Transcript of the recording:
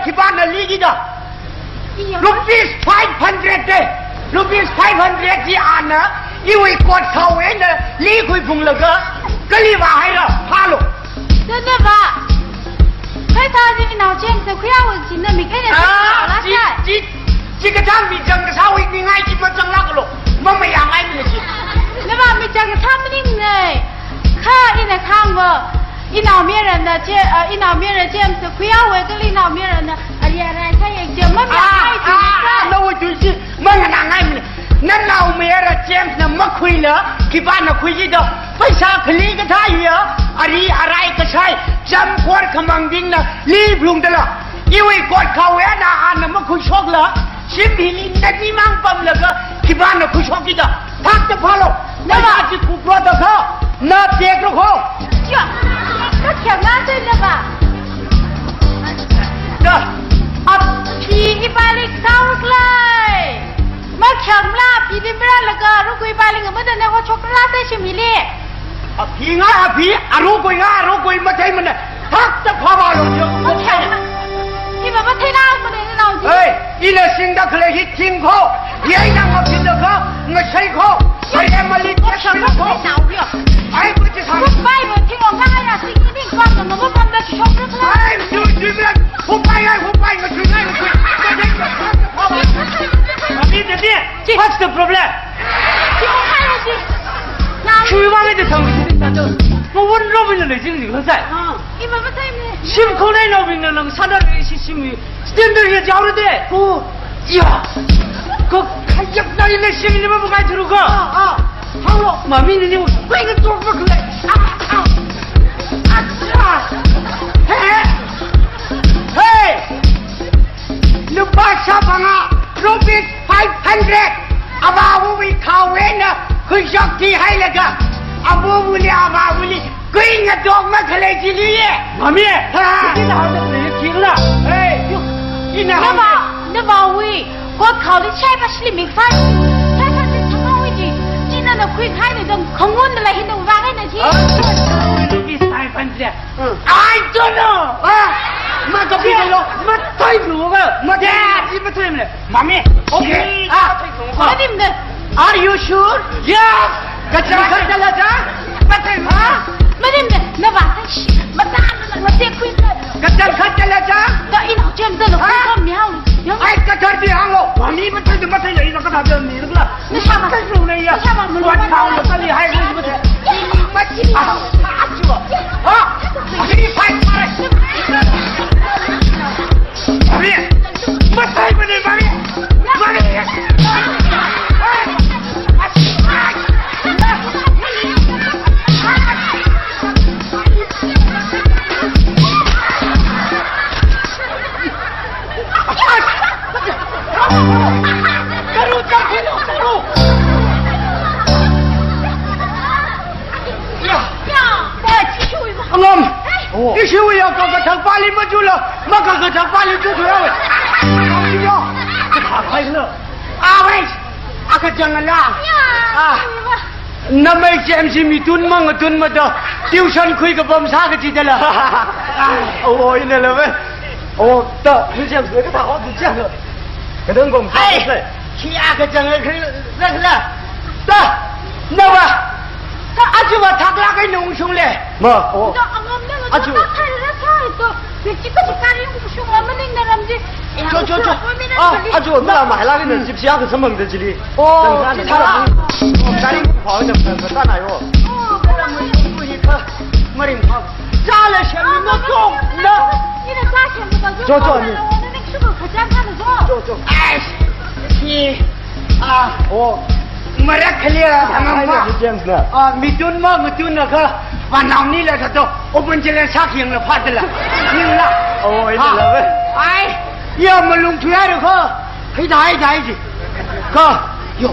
ที่บ้านน่ะลีกี่ดอกลูกพีส500เด้ลูกพีส500ที่อ่านนะอีวิกดเขาเองนะลีคุยพุงเลยก็ลีว่าให้เราพาลูก真的吧开他这脑筋是快要我今天没看见了这个场面整个稍微你爱几分钟那个咯我没让爱你去那么没讲个他们呢看一来看我一脑面人的这一脑面人这样子快要我跟你脑面人的哎呀来他也就没爱你那我就是没让爱你นั่นเราเมียระเจมส์น่ะมาคุยเหรอที่บ้านน่ะคุยยี่ดอกไปชาคลีก็ท่าอยู่เหรออะไรก็ใช่จำควรขมังดิ้งน่ะรีบลุงตลอดอีวิกดเขาแวนอ่านน่ะมาคุยชกเหรอชิมพีลินนั่นนี่มั่งปั๊มเลยก็ที่บ้านน่ะคุยชกกี่ดอกทักจะพอหรอกนั่นว่าจะคุกรอดเขาน่าเด็กลูกเขาจ้ะก็แข็งหน้าเส้นเลยป่ะเด้ออับพีอีบาลิกเท่าเลยมาแข่งลาพีดิบราแล้วก็รู้กุยบาลิงมันจะเนี่ยว่าช็อกโกแลตได้ชิมิลี่พีง่าพีรู้กุยมาใช่มันเนี่ยทักจะพอมาหรอกเดี๋ยวมาแข่งที่แบบว่าเทน่ามันเนี่ยเราเฮ้ยอีเลสิงดาเคยฮิตทิ้งเขายัยนั่งมาพิจารณาไม่ใช่เขาใช่มาลิเกชันเขาไอ้กูจะทำไปเหมือนที่เราง่ายอะสิ่งที่ก่อนแต่มันก็ทำได้ช็อกโกแลตไอ้ดูมันผมไปก็ช่วยง่ายก็ช่วยไม่ได้ก็พอมาWhat's the problem? 去外面的汤米那都，我问老兵的内经流在。你们不在吗？心口内老兵的那个啥的那些心里，真的是教了的。哦，呀，个看一那里的心里面不该听个。好了，妈咪的你快个做不出来。嘿，你把啥帮啊？รูปี500อาบาวุลิข่าวเองนะคุณชอบที่ให้เลยก็อาบาวุลิกุยงดอกมาทะเลจีนีมามีที่哪的人听了哎ที่哪那么喂我考虑下一把是里面发他看这长高位置今天的会开那种空温的来现在挖开那些รูปี500I don't knowมากับพี่เลยมาไทยหนูก็มาแย่ที่มาไทยเลยมามีโอเคมาดิมเด้อ Are you sure Yes กระจายกันแล้วจ้ะมาไทยมาดิมเด้อนะว่ามาตามมาเสียคุยเลยกระจายกันแล้วจ้ะก็อีหนอเจมส์เด้อก็มีเฮาไอ้กระจายที่ห้องมามีมาไทยเลยแล้วก็ทำเดิมนี่แล้วนี่ชามารู้เลยอ่ะวันเช้าแล้วก็เลยให้รู้มาเถอะมาที่อ้าวชัวที่ไปMami, matai mana mami? Mami. Taruh. Ya, dah cium. Angam.你是为要搞个长发里没住了，没搞个长发里住出来了。哎呀，这卡快乐。喂，个jangan lah. Nama James mi tun mang tun ma dah. Tuition คุยกับบอมซ่ากันจีเดล่ะโอ้ยนี่แหละเว้ยโอ้ต่อคือเสียงเสือก็ถามว่าคือเสียงเลยกระเด้งกลมซ่าเลยขี้อาก็จังเลยคือเรื่องละต่อนั่นวะก็อาจจะว่าทักลักให้หนุ่มชุงเลยมาโอ้อาจจะว่าทักลักให้ตัวเด็กจิ๋วจะการยุ่งชุงแล้วมันยังไงลำจีอาจจะว่าไม่ละหมายละก็หนึ่งสิบสี่ก็สมองเดจิลีโอ้ที่ท่าละการยุ่ง跑一点不在哪有没人跑扎了前面那种呢你的扎前面的坐你我那个是不是可真看得坐哎你哦มารักเคลียร์ทำไมมามีจุนมากมีจุนนะคือวันน้ำนี่แหละท่านโอ้เป็นเจริญชาเขียงเลยพัดเลยนี่ละโอ้ยนี่ละเว้ยไอ้เยี่ยมมาลงทุนให้ดูเขาให้ได้สิก็โย